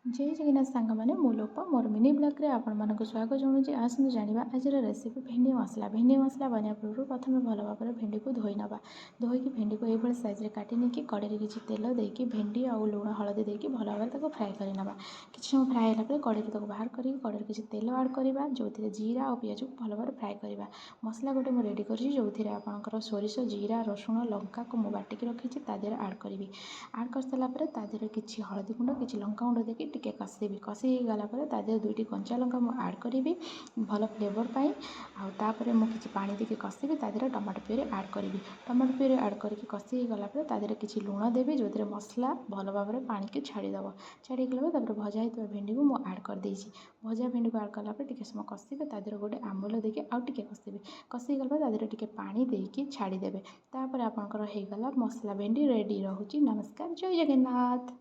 जय जगन्नाथ सांग मैंने मो लोप मोर मिनी ब्लॉग रे आपण मानक स्वागत जनाऊँगी। आसतु जाना आज रेसिपी भेंडी मसला बना पूर्व प्रथम भल भाव में भेंडी को धोई नवा। धोईकी भेंडी को ये साइज काटी नहीं कड़े किसी तेल देकी भेंडी और लुण हलदी देकी भल भाव फ्राए करनवा। किसी समय फ्राए होगा कड़े बाहर कर कड़े किसी तेल आड करवा जो जीरा और पियाज को भल भाव फ्राए करवा। मसला गोटे मुझे रेडी कर जो आपंकर सोरिष जीरा रसुण लंका को मुझे बाटिकी रखी तादेह आड करी। आड कर सारापर तादेह किसी हलदी गुंड किसी लंका गुंड देकी टिके कषिबी कषि गलापर तादेह दुईटी कंचा लंका मुझे आड करी भल फ्लेवर पाई। आउे मुझे पा देकी कषिबी तादेह टमाटो प्यूरी आड करी। टमाटो प्यूरी आड करके कषि गलापर तादेह किसी लुण देवी जो मसला भल भाव में पानी की छाड़ीदेव। छाड़ीगला भजा होता भेंडी को मुझे आड कर देसी। भजा भेंडी को आड कलापर टे समय कषिबे तादेह गोटे आंबुल देके आउ टे कषिबे कषि गला तादेह टे पानी देकी छाड़ीदेवे। तापर आपंकर हो गला मसला भेंडी रेडी रोचे। नमस्कार, जय जगन्नाथ।